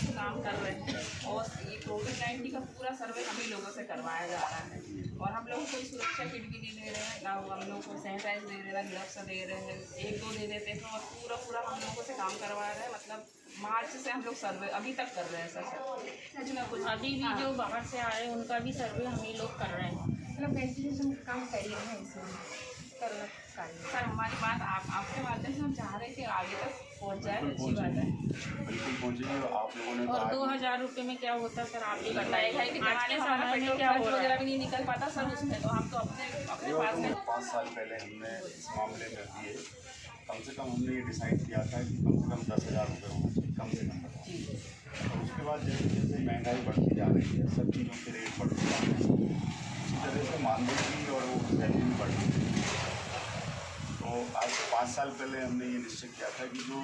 से काम कर रहे हैं और ये कोविड-19 का पूरा सर्वे हम ही लोगों से करवाया जा रहा है और हम लोगों को सुरक्षा किट भी नहीं दे रहे हैं, ना हम लोग को सैनिटाइज दे रहे हैं, ग्लव्स दे रहे हैं, 1-2 दे देते हैं और पूरा हम लोगों से काम करवा रहे हैं। मतलब मार्च से हम लोग सर्वे अभी तक कर रहे हैं सर, कुछ ना कुछ। अभी भी जो बाहर से आ रहे हैं उनका भी सर्वे हम ही लोग कर रहे हैं। मतलब वेंटिलेशन काम करिए है इसमें करना चाहिए। सर हमारी बात आपके माध्यम से हम चाह रहे हैं कि आगे तक पहुंच जाए, अच्छी बात है। बिल्कुल पहुँचेगी और आप लोगों ने और 2000 रुपये में क्या होता है सर, आप ही बताइए बताइए कि आज के हमारा समय में पेट्रोल क्या खर्च हो रहा वगैरह है। भी नहीं निकल पाता सर उसमें, तो हम तो अपने पास में 5 साल पहले हमने इस मामले में दिए, कम से कम हमने ये डिसाइड किया था कि कम से कम 10,000 रुपये होना चाहिए, कम से कम। और उसके बाद जैसे जैसे महंगाई बढ़ती जा रही है, सब चीज़ों के रेट बढ़ते जा रहे हैं, इसी तरह से मानदेय भी और वो सैलरी भी बढ़ती है। तो आज से 5 साल पहले हमने ये निश्चय किया था कि जो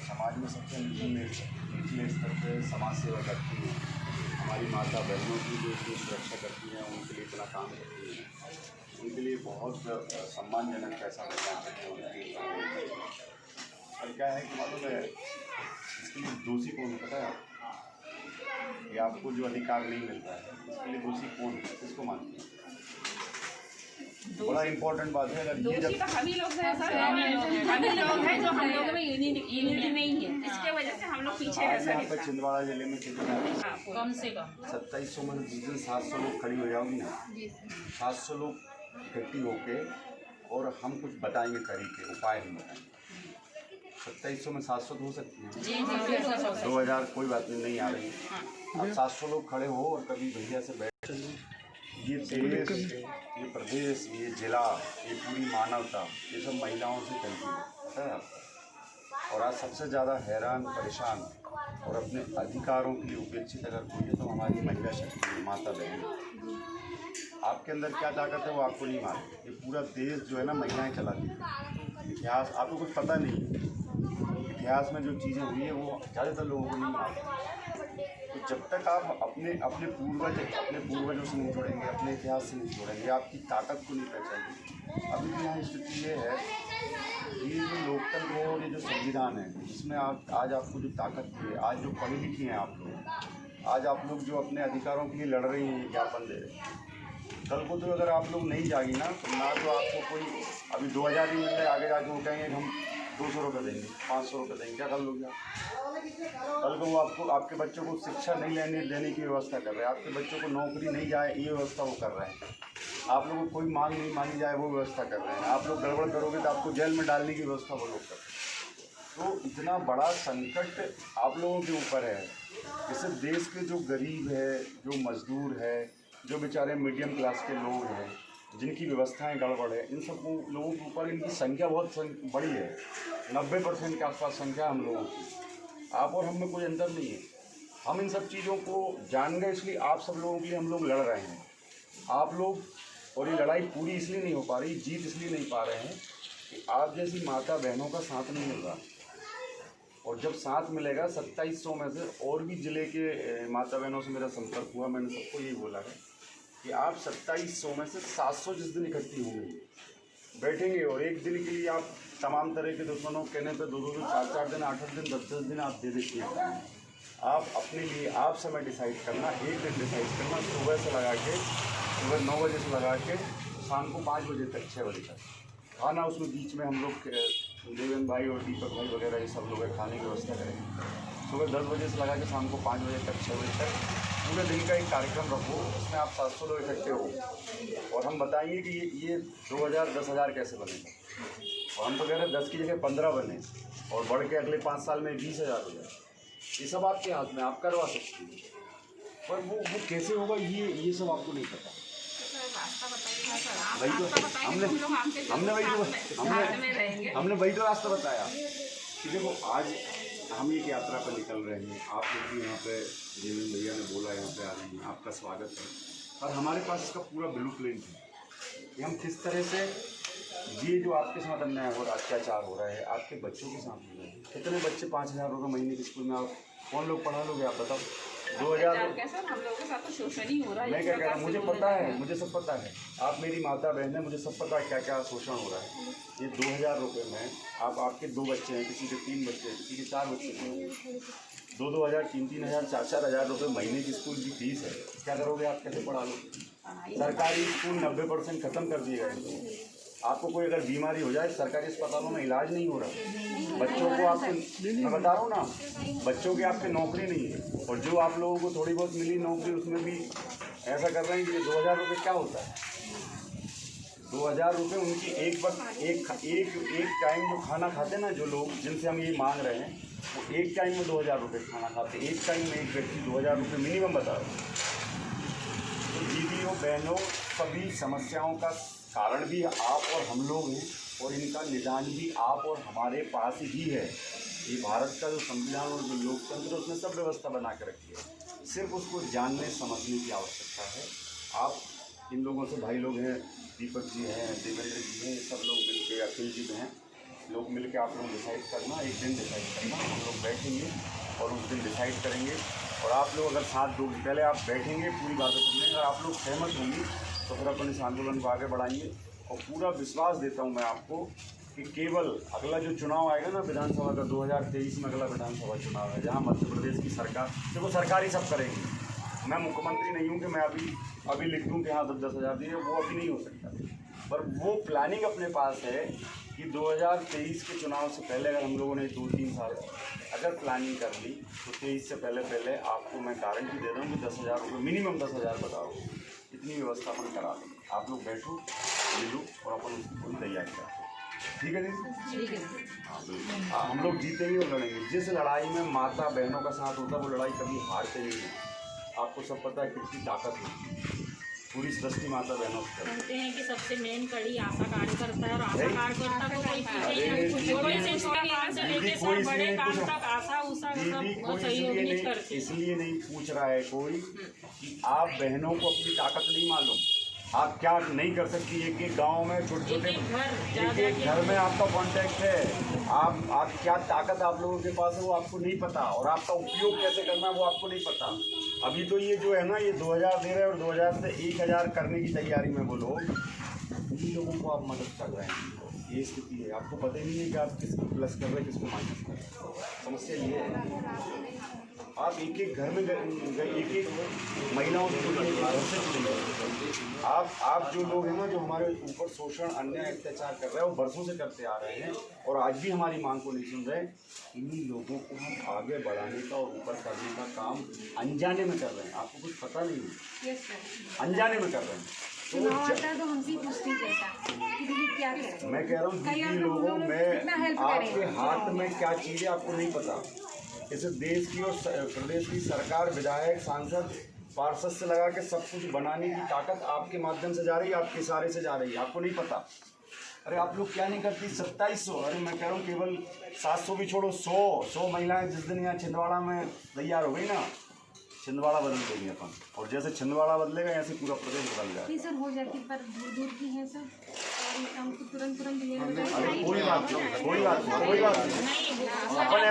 समाज में सबसे निचले स्तर पर समाज सेवा करती हैं, हमारी माता बहनों की जो इतनी सुरक्षा करती हैं, उनके लिए इतना काम करती हैं, उनके लिए बहुत सम्मानजनक पैसा मिलना चाहिए। और क्या है कि मालूम है इसके लिए दोषी कौन पता है आपको? ये आपको जो अधिकार नहीं मिल रहा है इसके लिए दोषी कौन है, किसको मानते हैं? बड़ा इम्पोर्टेंट बात है। अगर ये दोषी जब तो हम ही लोग हैं सर, हम ही लोग हैं जो हम लोगों में यूनिटी नहीं है, इसके वजह से हम लोग पीछे आज हैं यहाँ पे सर। छिंदवाड़ा जिले में कितना कम से कम 2700 में जिस दिन 700 लोग खड़ी हो जाओगी ना, 700 लोग इकट्ठी होके और हम कुछ बताएंगे तरीके, उपाय हम बताएंगे। 2700 में 700 तो हो सकती है, जी 2000 कोई बात नहीं आ रही। अब 700 लोग खड़े हो और कभी भैया से बैठ, ये देश, ये प्रदेश, ये जिला, ये पूरी मानवता, ये सब महिलाओं से चलती है, पता है आपको? और आज सबसे ज़्यादा हैरान परेशान और अपने अधिकारों के लिए उपेक्षित अगर कोई है तो हमारी महिला शक्ति है, माता बहन। आपके अंदर क्या ताकत है वो आपको नहीं मालूम। ये पूरा देश जो है ना महिलाएं चलाती है। इतिहास आपको कुछ पता नहीं है, इतिहास में जो चीज़ें हुई है वो ज़्यादातर लोगों को नहीं मालूम। तो जब तक आप अपने पूर्वजों से नहीं जुड़ेंगे, अपने इतिहास से नहीं जुड़ेंगे, आपकी ताकत को नहीं पहचानेंगे। अभी भी यहाँ स्थिति ये है कि जो लोकतंत्र है और ये जो संविधान है, इसमें आज आपको जो ताकत है, आज जो पढ़ी लिखी हैं आप लोग, आज आप लोग जो अपने अधिकारों के लिए लड़ रही हैं, ज्ञापन दे रहे हैं, कल को तो अगर आप लोग नहीं जागी ना तो आपको कोई अभी 2000 ही मिल रहा है, आगे जाके वो कहेंगे हम 200 रुपये देंगे, 500 रुपये देंगे, क्या कर लोगे आप? कल को वो आपके बच्चों को शिक्षा नहीं देने की व्यवस्था कर रहे हैं, आपके बच्चों को नौकरी नहीं जाए ये व्यवस्था वो कर रहे हैं, आप लोगों को कोई मांग नहीं मानी जाए वो व्यवस्था कर रहे हैं, आप लोग गड़बड़ करोगे तो आपको जेल में डालने की व्यवस्था वो लोग कर रहे हैं। तो इतना बड़ा संकट आप लोगों के ऊपर है। इससे देश के जो गरीब है, जो मजदूर है, जो बेचारे मीडियम क्लास के लोग हैं, जिनकी व्यवस्थाएं गड़बड़ है, इन सब लोगों के ऊपर इनकी संख्या बहुत बड़ी है। 90% के आसपास संख्या हम लोगों की। आप और हम में कोई अंतर नहीं है। हम इन सब चीज़ों को जान गए, इसलिए आप सब लोगों के लिए हम लोग लड़ रहे हैं। आप लोग, और ये लड़ाई पूरी इसलिए नहीं हो पा रही, जीत इसलिए नहीं पा रहे हैं कि आप जैसी माता बहनों का साथ नहीं मिल रहा। और जब साथ मिलेगा 2700 में से, और भी ज़िले के माता बहनों से मेरा संपर्क हुआ, मैंने सबको यही बोला है कि आप 2700 में से 700 जिस दिन इकट्ठी होंगे, बैठेंगे और एक दिन के लिए आप तमाम तरह के दुश्मनों कहने पर 2-2 दिन, 4-4 दिन, 8-8 दिन, 10-10 दिन आप दे देती हैं। आप अपने लिए आप समय डिसाइड करना, एक दिन डिसाइड करना, सुबह से लगा के, सुबह 9 बजे से लगा के शाम को 5 बजे तक, 6 बजे तक खाना। उसमें बीच में हम लोग देवेंद्र भाई और दीपक भाई वगैरह ये सब लोग खाने की व्यवस्था करेंगे। सुबह 10 बजे से लगा के शाम को 5 बजे तक, 6 बजे तक पूरे दिन का एक कार्यक्रम रखो, उसमें आप 700 लोग इकट्ठे हो और हम बताएंगे कि ये 2000, 10,000 कैसे बनेगा। और हम तो कह रहे हैं 10 की जगह 15 बने और बढ़ के अगले 5 साल में 20,000 हो जाए। ये सब आपके हाथ में, आप करवा सकते हैं, पर वो कैसे होगा ये सब आपको नहीं पता। वही तो हमने वही तो रास्ता बताया कि देखो आज हम एक यात्रा पर निकल रहे हैं, आप लोग भी यहाँ पे देवेंद्र भैया ने बोला यहाँ पे आ रहे हैं, आपका स्वागत है। और हमारे पास इसका पूरा ब्लूप्रिंट है कि हम किस तरह से ये जो आपके साथ अन्याय हो रहा, अत्याचार हो रहा है, आपके बच्चों के साथ हो रहा है। कितने बच्चे 5,000 रुपये महीने के स्कूल में आप कौन लोग पढ़ा लोगे, आप बताओ। 2000 हम लोगों के साथ तो शोषण ही हो रहा है। मैं क्या कह रहा हूँ, मुझे पता है, मुझे सब पता है। आप मेरी माता बहन है, मुझे सब पता है क्या क्या शोषण हो रहा है। ये 2000 रुपये में आपके 2 बच्चे हैं, किसी के 3 बच्चे हैं, किसी के 4 बच्चे हैं, 2-2 हज़ार 3-3 हज़ार 4-4 हज़ार रुपये महीने की स्कूल की फीस है। क्या करोगे आप, कैसे पढ़ा लोगे? सरकारी स्कूल 90% ख़त्म कर दिए गए। आपको कोई अगर बीमारी हो जाए सरकारी अस्पतालों में इलाज नहीं हो रहा। बच्चों को आपको, मैं बता रहा हूँ ना, बच्चों की आपकी नौकरी नहीं है, और जो आप लोगों को थोड़ी बहुत मिली नौकरी उसमें भी ऐसा कर रहे हैं कि 2,000 रुपये क्या होता है? 2,000 रुपये उनकी एक टाइम जो खाना खाते हैं ना, जो लोग जिनसे हम ये मांग रहे हैं वो एक टाइम में 2,000 रुपये खाना खाते, एक टाइम में एक व्यक्ति 2,000 रुपये मिनिमम बता रहे हैं। तो दीदियों बहनों, सभी समस्याओं का कारण भी आप और हम लोग हैं, और इनका निदान भी आप और हमारे पास ही है। ये भारत का जो संविधान और जो लोकतंत्र उसने सब व्यवस्था बना के रखी है, सिर्फ उसको जानने समझने की आवश्यकता है। आप इन लोगों से, भाई लोग हैं, दीपक जी हैं, देवेंद्र जी हैं, सब लोग मिलकर, अखिल जी हैं, लोग मिलकर आप लोग डिसाइड करना, एक दिन डिसाइड करना, हम लोग बैठेंगे और उस दिन डिसाइड करेंगे। और आप लोग अगर साथ दोगे, पहले आप बैठेंगे पूरी बातें सुनने, अगर आप लोग सहमत होंगे तो फिर अपन इस आंदोलन को आगे बढ़ाएंगे। और पूरा विश्वास देता हूँ मैं आपको कि केवल अगला जो चुनाव आएगा ना विधानसभा का, 2023 में अगला विधानसभा चुनाव है, जहाँ मध्य प्रदेश की सरकार, देखो सरकारी सब करेंगे। मैं मुख्यमंत्री नहीं हूँ कि मैं अभी लिख दूँ कि हाँ 10-10 हज़ार दिए, वो अभी नहीं हो सकता। पर वो प्लानिंग अपने पास है कि 2023 के चुनाव से पहले अगर हम लोगों ने 2-3 साल अगर प्लानिंग कर ली तो 23 से पहले आपको मैं गारंटी दे रहा हूँ कि 10,000 रुपये, मिनिमम 10,000 बताओ, इतनी व्यवस्था अपन करा देंगे। आप लोग बैठो, मिलो और अपन उसकी पूरी तैयारी करें। ठीक है दीदी? ठीक है। हाँ, हम लोग जीतेंगे और लड़ेंगे। जिस लड़ाई में माता बहनों का साथ होता है वो लड़ाई कभी हारते नहीं है। आपको सब पता है कितनी ताकत होती है, पूरी सृष्टि माता बहनों से। कहते हैं कि सबसे मेन कड़ी आशा कार्यकर्ता है, और आशा कार्यकर्ता को कोई अरे छोटे से छोटे काम से लेके सब बड़े काम तक आशा उषा सब सहयोग नहीं करती। इसलिए नहीं पूछ रहा है कोई कि आप बहनों को अपनी ताकत नहीं मालूम, आप क्या नहीं कर सकती। एक गांव में छोटे एक घर में आपका कांटेक्ट है, आप क्या ताकत आप लोगों के पास है वो आपको नहीं पता, और आपका उपयोग कैसे करना है वो आपको नहीं पता। अभी तो ये जो है ना, ये 2,000 दे रहे हैं और 2,000 से 1,000 करने की तैयारी में बोलो, उन लोगों को आप मदद कर रहे हैं। ये स्थिति है, आपको पता ही नहीं है कि आप किसको प्लस कर रहे हैं, किसको माइनस कर रहे हैं। समस्या ये है, आप एक घर में एक महिलाओं से जुड़ेंगे, घर से जुड़ेंगे। आप जो लोग हैं ना, जो हमारे ऊपर शोषण, अन्याय, अत्याचार कर रहे हैं, वो बरसों से करते आ रहे हैं और आज भी हमारी मांग को नहीं सुन रहे। इन्हीं लोगों को हम आगे बढ़ाने का और ऊपर करने का काम अनजाने में कर रहे हैं। आपको कुछ पता नहीं है, अनजाने में कर रहे हैं। तो हमसे पूछती क्या करें? मैं कह रहा हूँ दीदी लोगों में, आपके हाथ में क्या चीज़ है आपको नहीं पता। इस देश की और प्रदेश की सरकार, विधायक, सांसद, पार्षद से लगा के सब कुछ बनाने की ताकत आपके माध्यम से जा रही है, आपके इशारे से जा रही है, आपको नहीं पता। अरे आप लोग क्या नहीं करती, 2700, अरे मैं कह रहा हूँ केवल 700 भी छोड़ो, 100 महिलाएं जिस दिन यहाँ छिंदवाड़ा में तैयार हो गई ना, छिंदवाड़ा बदल देंगे अपन, और जैसे छिंदवाड़ा बदलेगा ऐसे पूरा प्रदेश बदल जाएगा। नहीं सर, हो जाती, पर दूर दूर की है सर, और हमको तुरंत अरे कोई बात नहीं, कोई बात नहीं, अपन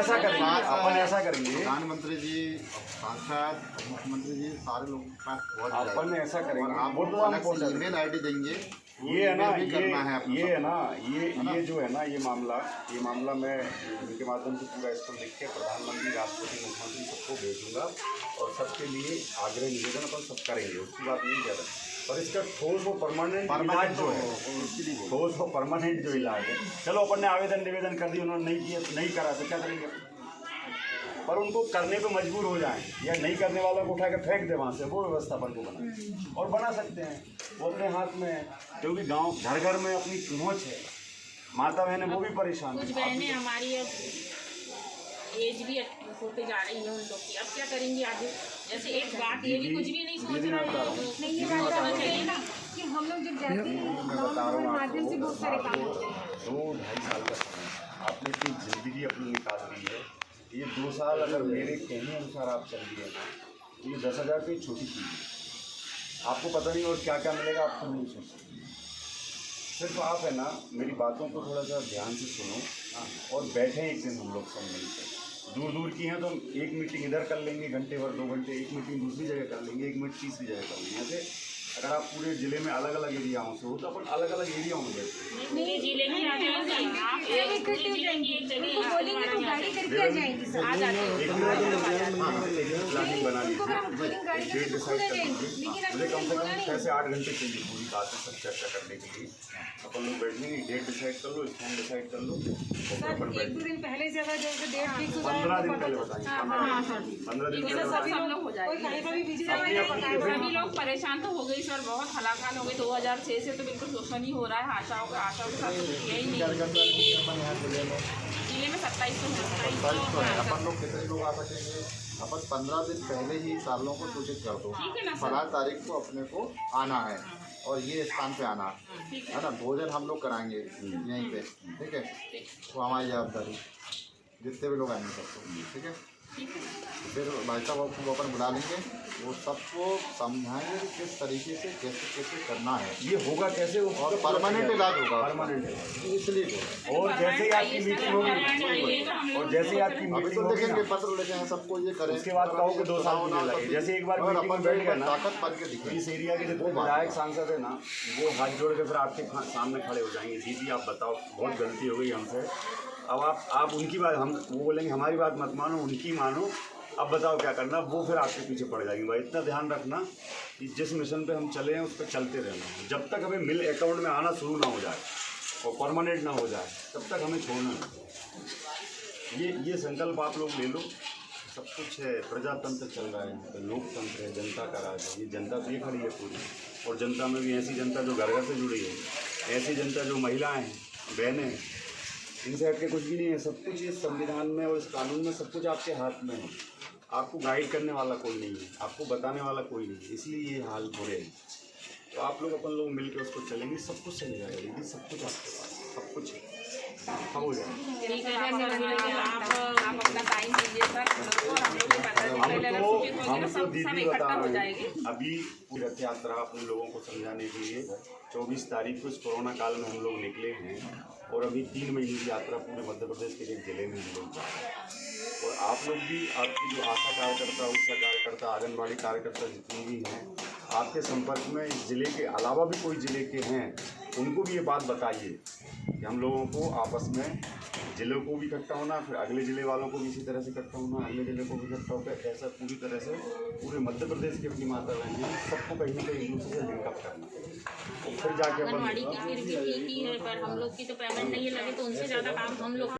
ऐसा करेंगे, प्रधानमंत्री जी, सांसद, मुख्यमंत्री जी, सारे लोगों के पास बहुत अपन ऐसा करेंगे, आप ईमेल आईडी देंगे। ये है ना, ये है ना, ये जो है ना, ये मामला मैं इनके माध्यम से पूरा इसको लिख के प्रधानमंत्री, राष्ट्रपति, मुख्यमंत्री सबको भेजूंगा, और सबके लिए आग्रह निवेदन अपन सब करेंगे, उसकी बात नहीं कह रहे। और इसका ठोस और परमानेंट इलाज जो है, ठोस और परमानेंट जो इलाज है, चलो अपन ने आवेदन निवेदन कर दिया, उन्होंने नहीं किया, नहीं करा तो क्या करेंगे, पर उनको करने पे मजबूर हो जाएं, या नहीं करने वालों को उठा के फेंक दे वहाँ से, वो व्यवस्था अपन को बना और बना सकते हैं, वो अपने हाथ में है। क्योंकि गांव घर घर में अपनी पहुँच है, माता बहनें वो भी परेशान कुछ बहनें हमारी अब एज भी होते जा रही है उन लोग की, अब क्या करेंगे आगे। जैसे एक बात ये भी कुछ भी नहीं सोच रहा है, नहीं, ये बात चाहिए ना कि हम लोग जब जाते हैं गाँव के माध्यम से बहुत सारे काम होते हैं। 2-2.5 साल का समय आपने इतनी जिंदगी अपनी निकाल दी है, ये 2 साल अगर मेरे कहने अनुसार आप चल दिए ना, तो ये 10,000 की छोटी चीज़ है, आपको पता नहीं और क्या क्या मिलेगा आपको नहीं सोच सकते। सिर्फ आप है ना, मेरी बातों को थोड़ा सा ध्यान से सुनो और बैठें एक दिन हम लोग सब मिलकर। दूर दूर की हैं तो एक मीटिंग इधर कर लेंगे, घंटे भर 2 घंटे, एक मीटिंग दूसरी जगह कर लेंगे, एक मीटिंग तीसरी जगह कर लेंगे, ऐसे अगर आप पूरे जिले में अलग अलग एरियाओं से हो तो अपन अलग अलग एरियाओं में बैठते पूरे जिले की आ जाएंगे आप, एक पूरे जिले की एक जगह उनको बोलेंगे तो गाड़ी करके आ जाएंगी सर। आ जाते हैं। प्लानिंग बना ली उनको अगर हम बोलेंगे गाड़ी डेट करके डिसाइड खुद आ कर जाएंगी, लीजिए। लेकिन अब मुझे कम से बोला कम नहीं। 6 से 8 घंटे चाहिए पूरी बात में सब चर्चा करने के लिए। अपन लोग बैठेंगे, डेट डिसाइड कर लो, स्थान डिसाइड कर लो और सर अपन एक दो दिन पहले से अगर जैसे डेट फिक्स हो जाए 15 तो दिन पता पहले चल- बताइए। हाँ, हाँ, हाँ, सर। 15 दिन ठीक है पहले सर, बताइए। सब लोग हो कोई जाएंगे। कहीं पर भी विजिट अपनी अपनी सभी लोग परेशान तो हो गई सर, बहुत हलाकान हो गई। 2006 से तो बिल्कुल शोषण ही हो रहा है। आशाओं के साथ तो कुछ यही नहीं। अपन यहाँ जिले में जिले में 27 तो 27 तो है, अपन लोग कितने लोग आ सकेंगे? अपन 15 दिन पहले ही सालों को सूचित कर दो, ठीक है ना सर। फलां तारीख को अपने को आना है और ये स्थान पे आना है ना। भोजन हम लोग कराएंगे यहीं पे, ठीक है। तो हमारी जवाबदारी जितने भी लोग आएंगे सबको, ठीक है। फिर भाई साहब आपको अपन बुला लेंगे, वो सबको समझाएंगे कि किस तरीके से कैसे कैसे करना है ये होगा कैसे वो और परमानेंट इलाज होगा, परमानेंट है। इसलिए तो और जैसे ही आपकी मीटिंग होगी और जैसे ही आपकी अभी मीटिंग तो होगी लिखेंगे, ना, पत्र लिखे हैं सबको ये करें। उसके बाद कहो कि 2 साल की लगे। जैसे एक बार और मीटिंग में अपन बैठ गए ना, ताकत बन के तो दिखे। इस एरिया के जितने विधायक सांसद है ना, वो हाथ जोड़ के फिर आपके सामने खड़े हो जाएंगे। दीदी आप बताओ, बहुत गलती हो गई हमसे। अब आप उनकी बात, हम वो बोलेंगे हमारी बात मत मानो, उनकी मानो, अब बताओ क्या करना। वो फिर आपके पीछे पड़ जाएंगे। भाई इतना ध्यान रखना कि जिस मिशन पे हम चले हैं उस पर चलते रहना। जब तक हमें मिल अकाउंट में आना शुरू ना हो जाए और परमानेंट ना हो जाए, तब तक हमें छोड़ना नहीं। ये संकल्प आप लोग ले लो। सब कुछ है, प्रजातंत्र चल रहा है, लोकतंत्र है, जनता का राज है। ये जनता तो ये खड़ी है पूरी, और जनता में भी ऐसी जनता जो घर घर से जुड़ी है, ऐसी जनता जो महिलाएं हैं, बहनें हैं, इनसे हट के कुछ भी नहीं है। सब कुछ इस संविधान में और इस कानून में सब कुछ आपके हाथ में है। आपको गाइड करने वाला कोई नहीं है, आपको बताने वाला कोई नहीं है, इसलिए ये हाल बुरे हैं। तो आप लोग अपन लोग मिलकर उसको चलेंगे, सब कुछ सही जाएगा दीदी। सब कुछ आपके पास, सब कुछ सब हो जाएगा। ठीक है सर, आप अपना टाइम दीजिए सर हम लोग को, हम लोग को पता नहीं पहले अगर सूचित होगी हम तो तो सब दीदी इकट्ठा बता हो रहे जाएगी। हैं, अभी रथ यात्रा अपने लोगों को समझाने के लिए 24 तारीख को इस कोरोना काल में हम लोग निकले हैं, और अभी 3 महीने की यात्रा पूरे मध्य प्रदेश के एक जिले में हम लोग जा रहे हैं। और आप लोग भी, आपकी जो आशा कार्यकर्ता, ऊषा कार्यकर्ता, आंगनबाड़ी कार्यकर्ता जितनी भी हैं, आपके संपर्क में इस ज़िले के अलावा भी कोई ज़िले के हैं, उनको भी ये बात बताइए कि हम लोगों को आपस में ज़िलों को भी इकट्ठा होना, फिर अगले ज़िले वालों को भी इसी तरह से इकट्ठा होना, अगले ज़िले को भी इकट्ठा होकर ऐसा पूरी तरह से पूरे मध्य प्रदेश की अपनी माता बहन है, सबको कहीं ना कहीं एक दूसरे से लिंकअप करना, और फिर जाके आंगनबाड़ी की फिर भी ठीक ही है, पर हम लोग की तो पेमेंट नहीं लगे तो उनसे ज़्यादा काम हम लोग